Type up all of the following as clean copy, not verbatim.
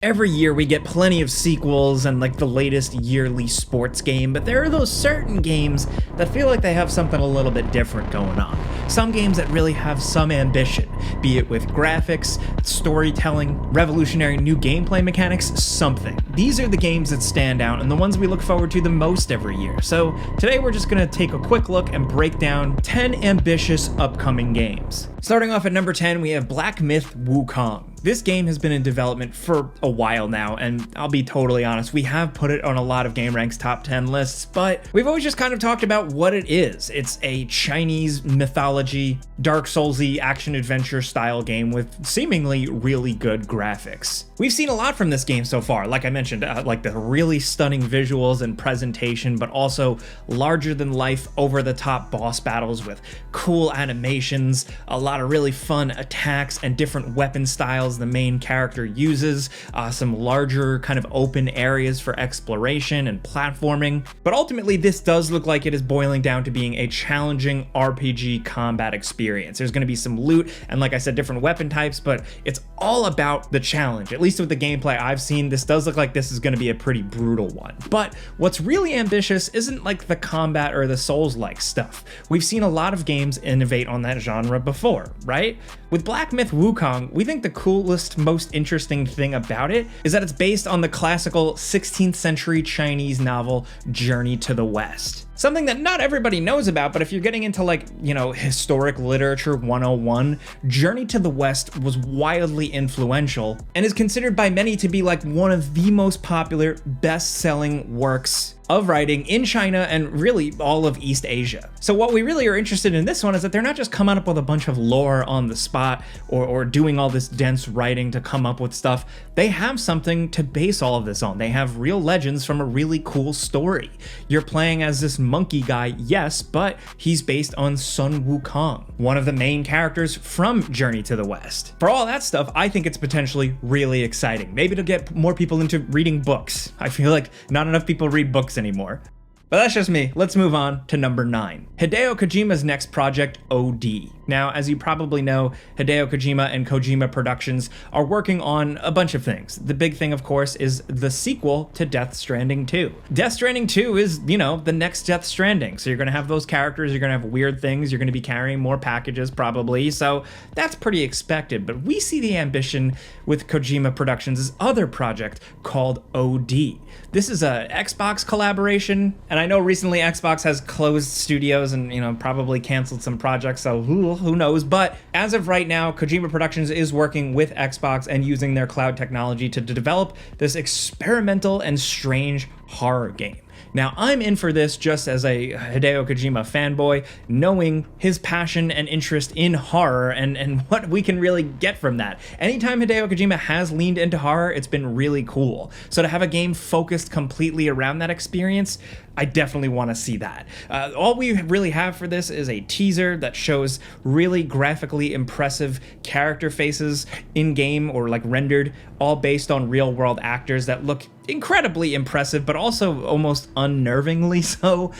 Every year we get plenty of sequels and like the latest yearly sports game, but there are those certain games that feel like they have something a little bit different going on. Some games that really have some ambition, be it with graphics, storytelling, revolutionary new gameplay mechanics, something. These are the games that stand out and the ones we look forward to the most every year. So today we're just gonna take a quick look and break down 10 ambitious upcoming games. Starting off at number 10, we have Black Myth: Wukong. This game has been in development for a while now, and I'll be totally honest, we have put it on a lot of GameRank's top 10 lists, but we've always just kind of talked about what it is. It's a Chinese mythology, Dark Souls-y action-adventure style game with seemingly really good graphics. We've seen a lot from this game so far, like I mentioned, like the really stunning visuals and presentation, but also larger-than-life, over-the-top boss battles with cool animations, a lot of really fun attacks and different weapon styles the main character uses, some larger kind of open areas for exploration and platforming. But ultimately, this does look like it is boiling down to being a challenging RPG combat experience. There's going to be some loot and, like I said, different weapon types, but it's all about the challenge. At least with the gameplay I've seen, this does look like this is going to be a pretty brutal one. But what's really ambitious isn't like the combat or the Souls-like stuff. We've seen a lot of games innovate on that genre before, right? With Black Myth: Wukong, we think the coolest, most interesting thing about it is that it's based on the classical 16th century Chinese novel Journey to the West. Something that not everybody knows about, but if you're getting into like, historic literature 101, Journey to the West was wildly influential and is considered by many to be like one of the most popular, best-selling works of writing in China and really all of East Asia. So what we really are interested in this one is that they're not just coming up with a bunch of lore on the spot or doing all this dense writing to come up with stuff. They have something to base all of this on. They have real legends from a really cool story. You're playing as this monkey guy, yes, but he's based on Sun Wukong, one of the main characters from Journey to the West. For all that stuff, I think it's potentially really exciting. Maybe to get more people into reading books. I feel like not enough people read books anymore. But that's just me. Let's move on to number 9. Hideo Kojima's next project, OD. Now, as you probably know, Hideo Kojima and Kojima Productions are working on a bunch of things. The big thing, of course, is the sequel to Death Stranding 2. Death Stranding 2 is, the next Death Stranding. So you're going to have those characters, you're going to have weird things, you're going to be carrying more packages probably. So that's pretty expected. But we see the ambition with Kojima Productions' other project called OD. This is a Xbox collaboration, and I know recently Xbox has closed studios and, probably canceled some projects, so who knows, but as of right now, Kojima Productions is working with Xbox and using their cloud technology to develop this experimental and strange horror game. Now, I'm in for this just as a Hideo Kojima fanboy, knowing his passion and interest in horror and what we can really get from that. Anytime Hideo Kojima has leaned into horror, it's been really cool. So to have a game focused completely around that experience, I definitely want to see that. All we really have for this is a teaser that shows really graphically impressive character faces in-game or like rendered, all based on real-world actors that look incredibly impressive, but also almost unnervingly so.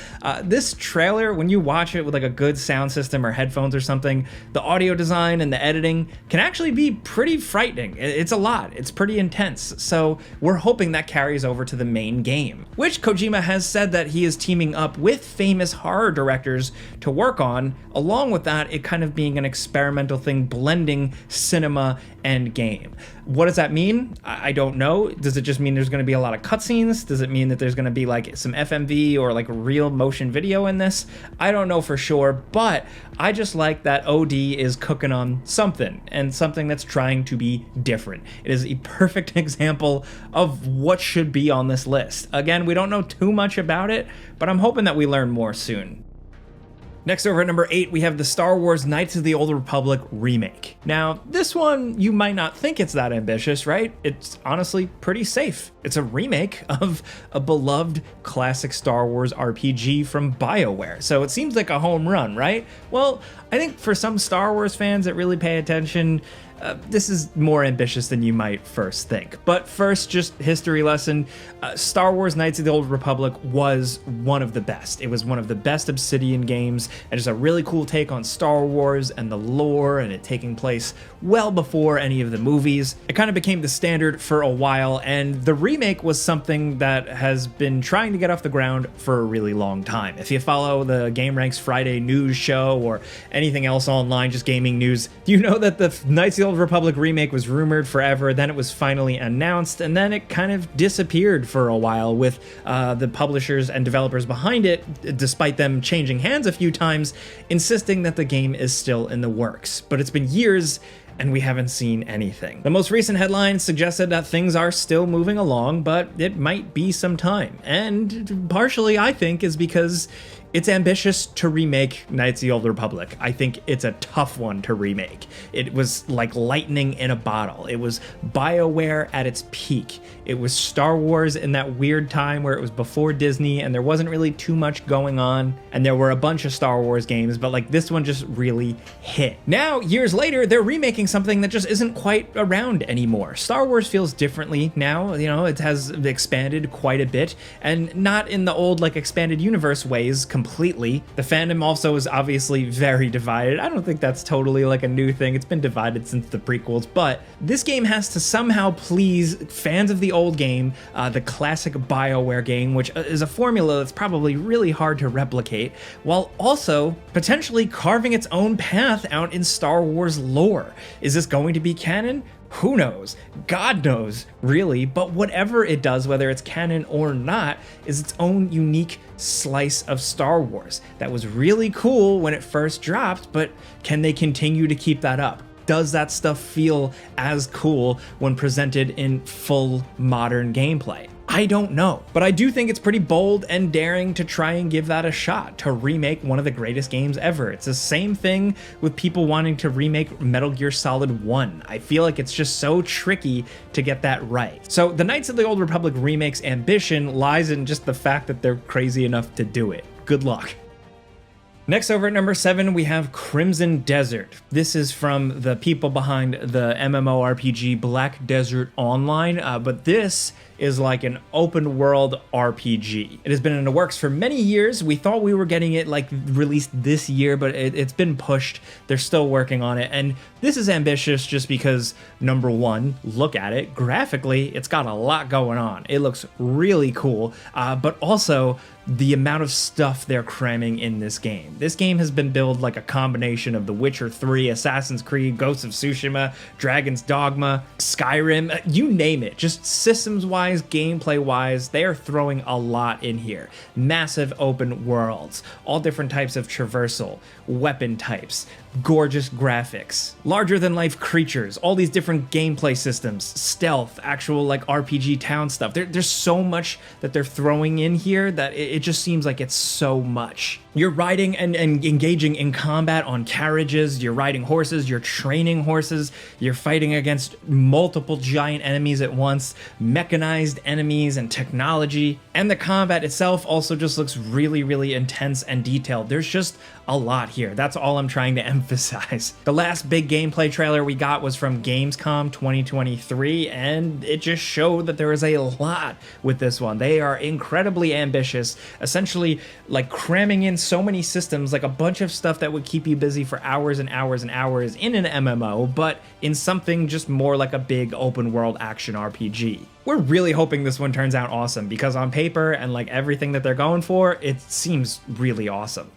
This trailer, when you watch it with like a good sound system or headphones or something, the audio design and the editing can actually be pretty frightening. It's a lot. It's pretty intense. So we're hoping that carries over to the main game, which Kojima has said that he is teaming up with famous horror directors to work on. Along with that, it kind of being an experimental thing, blending cinema and game. What does that mean? I don't know. Does it just mean there's going to be a lot of cutscenes? Does it mean that there's going to be like some FMV or like real motion video in this? I don't know for sure, but I just like that OD is cooking on something, and something that's trying to be different. It is a perfect example of what should be on this list. Again, we don't know too much about it, but I'm hoping that we learn more soon. Next, over at number 8, we have the Star Wars Knights of the Old Republic remake. Now, this one, you might not think it's that ambitious, right? It's honestly pretty safe. It's a remake of a beloved classic Star Wars RPG from BioWare, so it seems like a home run, right? Well, I think for some Star Wars fans that really pay attention, this is more ambitious than you might first think. But first, just history lesson. Star Wars Knights of the Old Republic was one of the best. It was one of the best Obsidian games, and just a really cool take on Star Wars and the lore, and it taking place well before any of the movies. It kind of became the standard for a while, and the remake was something that has been trying to get off the ground for a really long time. If you follow the GameRanks Friday news show or anything else online, just gaming news, you know that the Knights of the Old Republic remake was rumored forever, then it was finally announced, and then it kind of disappeared for a while with the publishers and developers behind it, despite them changing hands a few times, insisting that the game is still in the works. But it's been years and we haven't seen anything. The most recent headline suggested that things are still moving along, but it might be some time. And partially, I think, is because it's ambitious to remake Knights of the Old Republic. I think it's a tough one to remake. It was like lightning in a bottle. It was BioWare at its peak. It was Star Wars in that weird time where it was before Disney and there wasn't really too much going on. And there were a bunch of Star Wars games, but like this one just really hit. Now, years later, they're remaking something that just isn't quite around anymore. Star Wars feels differently now. You know, it has expanded quite a bit, and not in the old like expanded universe ways completely. The fandom also is obviously very divided. I don't think that's totally like a new thing. It's been divided since the prequels, but this game has to somehow please fans of the old game, the classic BioWare game, which is a formula that's probably really hard to replicate, while also potentially carving its own path out in Star Wars lore. Is this going to be canon? Who knows? God knows, really, but whatever it does, whether it's canon or not, is its own unique slice of Star Wars. That was really cool when it first dropped, but can they continue to keep that up? Does that stuff feel as cool when presented in full modern gameplay? I don't know, but I do think it's pretty bold and daring to try and give that a shot, to remake one of the greatest games ever. It's the same thing with people wanting to remake Metal Gear Solid 1. I feel like it's just so tricky to get that right. So the Knights of the Old Republic remake's ambition lies in just the fact that they're crazy enough to do it. Good luck. Next, over at number 7, we have Crimson Desert. This is from the people behind the MMORPG Black Desert Online, but this is like an open world RPG. It has been in the works for many years. We thought we were getting it like released this year, but it's been pushed. They're still working on it. And this is ambitious just because, number one, look at it. Graphically, it's got a lot going on. It looks really cool, but also the amount of stuff they're cramming in this game. This game has been billed like a combination of The Witcher 3, Assassin's Creed, Ghosts of Tsushima, Dragon's Dogma, Skyrim, you name it. Just systems-wise, gameplay-wise, they are throwing a lot in here. Massive open worlds, all different types of traversal, weapon types, gorgeous graphics, larger-than-life creatures, all these different gameplay systems, stealth, actual like RPG town stuff. There's so much that they're throwing in here that it just seems like it's so much. You're riding and engaging in combat on carriages, you're riding horses, you're training horses, you're fighting against multiple giant enemies at once, mechanized enemies and technology, and the combat itself also just looks really, really intense and detailed. There's just a lot here. That's all I'm trying to emphasize. The last big gameplay trailer we got was from Gamescom 2023, and it just showed that there is a lot with this one. They are incredibly ambitious, essentially like cramming in so many systems, like a bunch of stuff that would keep you busy for hours and hours and hours in an MMO, but in something just more like a big open world action RPG. We're really hoping this one turns out awesome, because on paper and like everything that they're going for, it seems really awesome.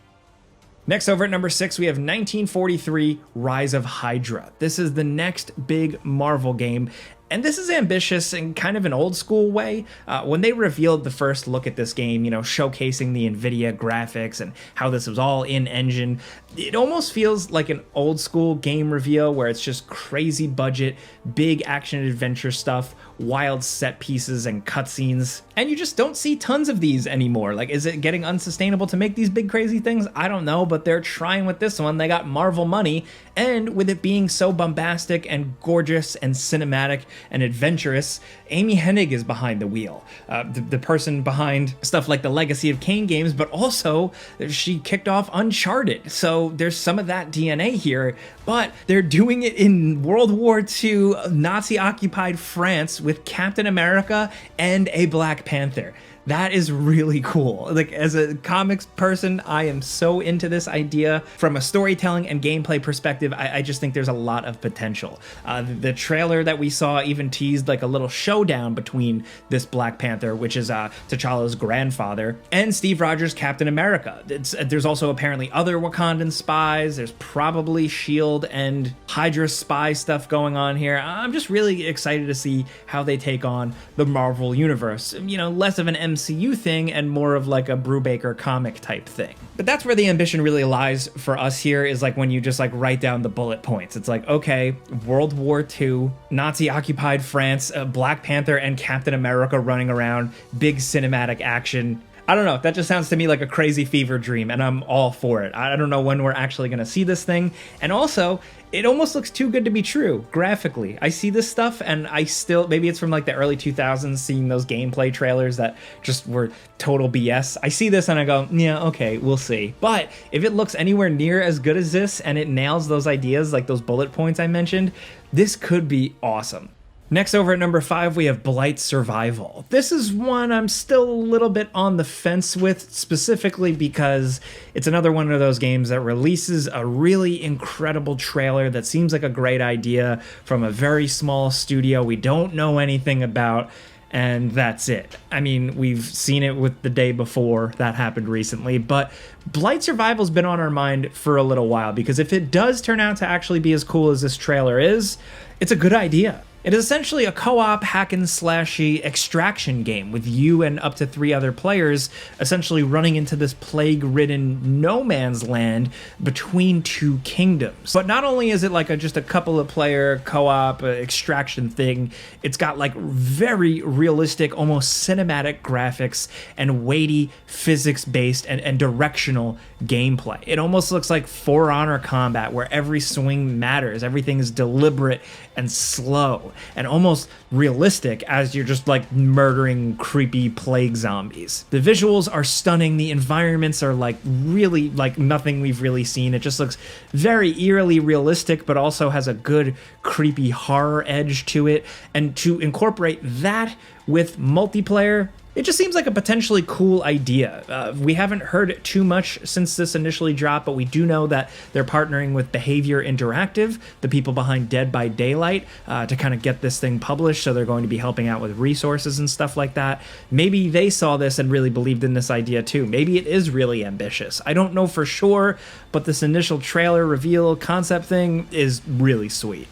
Next, over at number 6, we have 1943 Rise of Hydra. This is the next big Marvel game, and this is ambitious in kind of an old school way. When they revealed the first look at this game, you know, showcasing the NVIDIA graphics and how this was all in-engine, it almost feels like an old school game reveal where it's just crazy budget, big action adventure stuff, wild set pieces and cutscenes, and you just don't see tons of these anymore. Like, is it getting unsustainable to make these big crazy things? I don't know, but they're trying with this one. They got Marvel money, And with it being so bombastic and gorgeous and cinematic and adventurous, Amy Hennig is behind the wheel. The person behind stuff like the Legacy of Kain games, but also she kicked off Uncharted. So there's some of that DNA here, but they're doing it in World War II Nazi-occupied France with Captain America and a Black Panther. That is really cool. Like, as a comics person, I am so into this idea. From a storytelling and gameplay perspective, I just think there's a lot of potential. The trailer that we saw even teased like a little showdown between this Black Panther, which is T'Challa's grandfather, and Steve Rogers' Captain America. There's also apparently other Wakandan spies. There's probably S.H.I.E.L.D. and Hydra spy stuff going on here. I'm just really excited to see how they take on the Marvel Universe. You know, less of an MCU thing and more of like a Brubaker comic type thing. But that's where the ambition really lies for us here, is like when you just like write down the bullet points. It's like, okay, World War II, Nazi-occupied France, Black Panther and Captain America running around, big cinematic action. I don't know, that just sounds to me like a crazy fever dream, and I'm all for it. I don't know when we're actually gonna see this thing, and also, it almost looks too good to be true, graphically. I see this stuff, and I still, maybe it's from like the early 2000s, seeing those gameplay trailers that just were total BS. I see this and I go, yeah, okay, we'll see. But if it looks anywhere near as good as this, and it nails those ideas, like those bullet points I mentioned, this could be awesome. Next, over at number 5, we have Blight Survival. This is one I'm still a little bit on the fence with, specifically because it's another one of those games that releases a really incredible trailer that seems like a great idea from a very small studio we don't know anything about, and that's it. I mean, we've seen it with The Day Before, that happened recently, but Blight Survival's been on our mind for a little while, because if it does turn out to actually be as cool as this trailer is, it's a good idea. It is essentially a co-op hack-and-slashy extraction game with you and up to 3 other players essentially running into this plague-ridden no man's land between 2 kingdoms. But not only is it like just a couple of player co-op extraction thing, it's got like very realistic, almost cinematic graphics and weighty physics-based and directional gameplay. It almost looks like For Honor combat, where every swing matters, everything is deliberate and slow and almost realistic as you're just like murdering creepy plague zombies. The visuals are stunning, the environments are like really like nothing we've really seen. It just looks very eerily realistic, but also has a good creepy horror edge to it. And to incorporate that with multiplayer, it just seems like a potentially cool idea. We haven't heard too much since this initially dropped, but we do know that they're partnering with Behavior Interactive, the people behind Dead by Daylight, to kind of get this thing published, so they're going to be helping out with resources and stuff like that. Maybe they saw this and really believed in this idea too. Maybe it is really ambitious. I don't know for sure, but this initial trailer reveal concept thing is really sweet.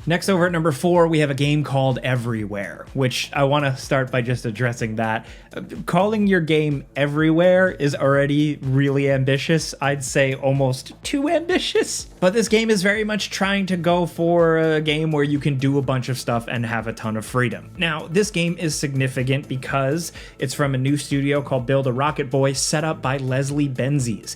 Next, over at number 4, we have a game called Everywhere, which I want to start by just addressing that. Calling your game Everywhere is already really ambitious. I'd say almost too ambitious. But this game is very much trying to go for a game where you can do a bunch of stuff and have a ton of freedom. Now, this game is significant because it's from a new studio called Build a Rocket Boy, set up by Leslie Benzies,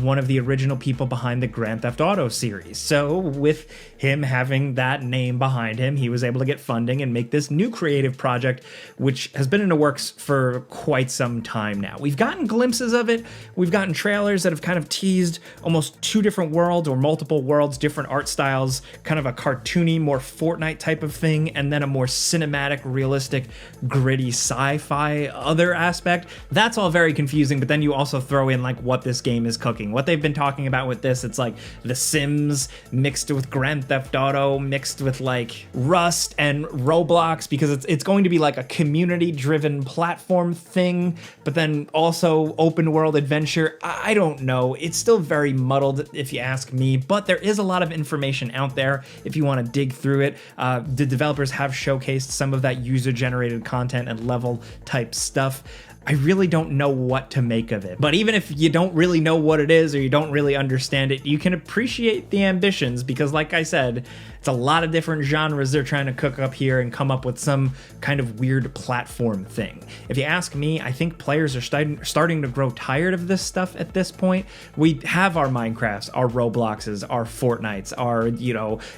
one of the original people behind the Grand Theft Auto series. So with him having that name behind him, he was able to get funding and make this new creative project, which has been in the works for quite some time now. We've gotten glimpses of it. We've gotten trailers that have kind of teased almost 2 different worlds or multiple worlds, different art styles, kind of a cartoony, more Fortnite type of thing, and then a more cinematic, realistic, gritty sci-fi other aspect. That's all very confusing, but then you also throw in like what this game is cooking. What they've been talking about with this, it's like The Sims mixed with Grand Theft Auto, mixed with like Rust and Roblox, because it's going to be like a community-driven platform thing, but then also open world adventure. I don't know. It's still very muddled if you ask me, but there is a lot of information out there if you want to dig through it. The developers have showcased some of that user-generated content and level type stuff. I really don't know what to make of it. But even if you don't really know what it is or you don't really understand it, you can appreciate the ambitions, because like I said, it's a lot lot of different genres they're trying to cook up here and come up with some kind of weird platform thing. If you ask me, I think players are starting to grow tired of this stuff at this point. We have our Minecrafts, our Robloxes, our Fortnites, our,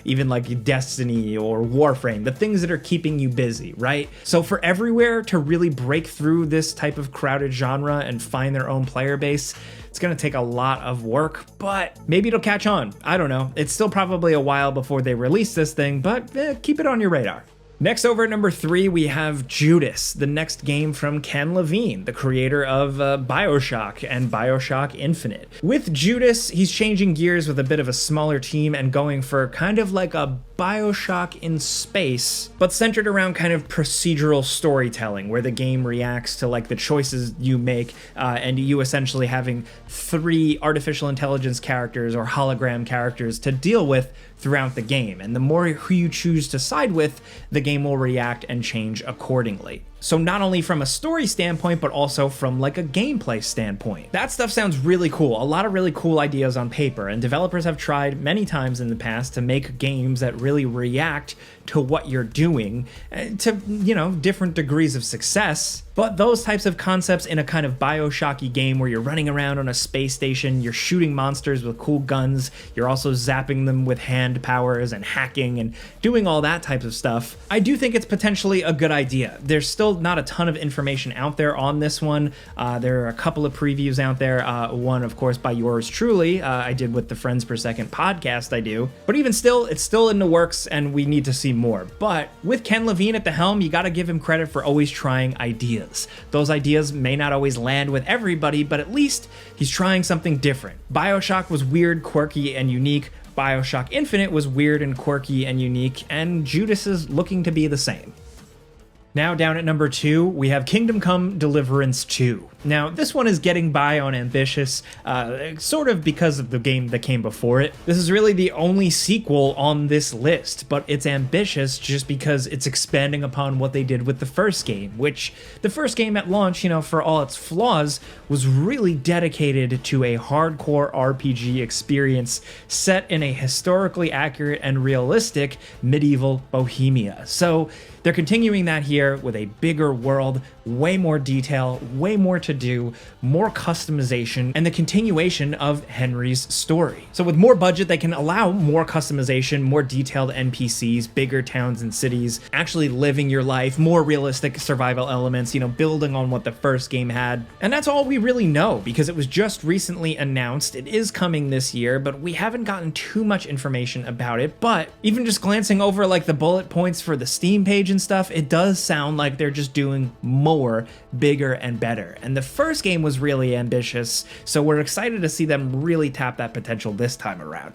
even like Destiny or Warframe, the things that are keeping you busy, right? So for everywhere to really break through this type of crowded genre and find their own player base, it's gonna take a lot of work, but maybe it'll catch on. I don't know. It's still probably a while before they release this thing, but keep it on your radar. Next, over at number 3, we have Judas, the next game from Ken Levine, the creator of BioShock and BioShock Infinite. With Judas, he's changing gears with a bit of a smaller team and going for kind of like a BioShock in space, but centered around kind of procedural storytelling, where the game reacts to like the choices you make, and you essentially having 3 artificial intelligence characters or hologram characters to deal with throughout the game. And the more who you choose to side with, the game will react and change accordingly. So not only from a story standpoint, but also from like a gameplay standpoint. That stuff sounds really cool. A lot of really cool ideas on paper, and developers have tried many times in the past to make games that really react to what you're doing to, different degrees of success. But those types of concepts in a kind of BioShocky game where you're running around on a space station, you're shooting monsters with cool guns, you're also zapping them with hand powers and hacking and doing all that type of stuff, I do think it's potentially a good idea. There's still not a ton of information out there on this one. There are a couple of previews out there. One, of course, by yours truly. I did with the Friends Per Second podcast I do. But even still, it's still in the works and we need to see more. But with Ken Levine at the helm, you gotta give him credit for always trying ideas. Those ideas may not always land with everybody, but at least he's trying something different. BioShock was weird, quirky, and unique. BioShock Infinite was weird and quirky and unique, and Judas is looking to be the same. Now down at number 2, we have Kingdom Come Deliverance 2. Now, this one is getting by on ambitious, sort of because of the game that came before it. This is really the only sequel on this list, but it's ambitious just because it's expanding upon what they did with the first game, which the first game at launch, for all its flaws, was really dedicated to a hardcore RPG experience set in a historically accurate and realistic medieval Bohemia. So they're continuing that here with a bigger world, way more detail, way more to do, more customization, and the continuation of Henry's story. So with more budget, they can allow more customization, more detailed NPCs, bigger towns and cities, actually living your life, more realistic survival elements, building on what the first game had. And that's all we really know because it was just recently announced. It is coming this year, but we haven't gotten too much information about it. But even just glancing over like the bullet points for the Steam page and stuff, it does sound like they're just doing more, bigger, and better. And the first game was really ambitious, so we're excited to see them really tap that potential this time around.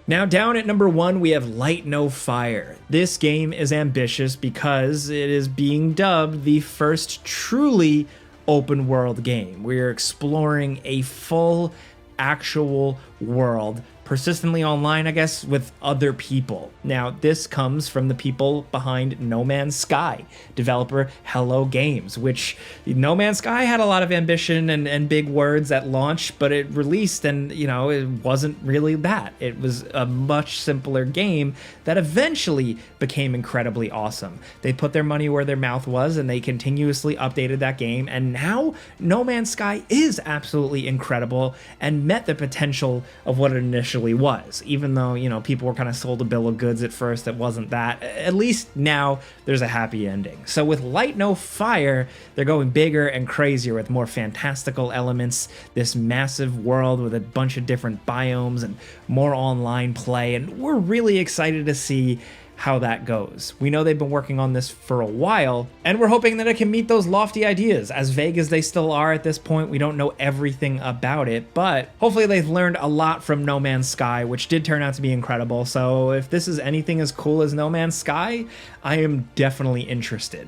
Now down at number 1, we have Light No Fire. This game is ambitious because it is being dubbed the first truly open world game. We're exploring a full actual world, persistently online, I guess, with other people. Now, this comes from the people behind No Man's Sky, developer Hello Games, which No Man's Sky had a lot of ambition and big words at launch, but it released and, it wasn't really that. It was a much simpler game that eventually became incredibly awesome. They put their money where their mouth was and they continuously updated that game, and now No Man's Sky is absolutely incredible and met the potential of what it initially was. Even though, people were kind of sold a bill of goods at first, it wasn't that. At least now there's a happy ending. So with Light No Fire, they're going bigger and crazier with more fantastical elements, this massive world with a bunch of different biomes and more online play, and we're really excited to see how that goes. We know they've been working on this for a while, and we're hoping that it can meet those lofty ideas. As vague as they still are at this point, we don't know everything about it, but hopefully they've learned a lot from No Man's Sky, which did turn out to be incredible. So if this is anything as cool as No Man's Sky, I am definitely interested.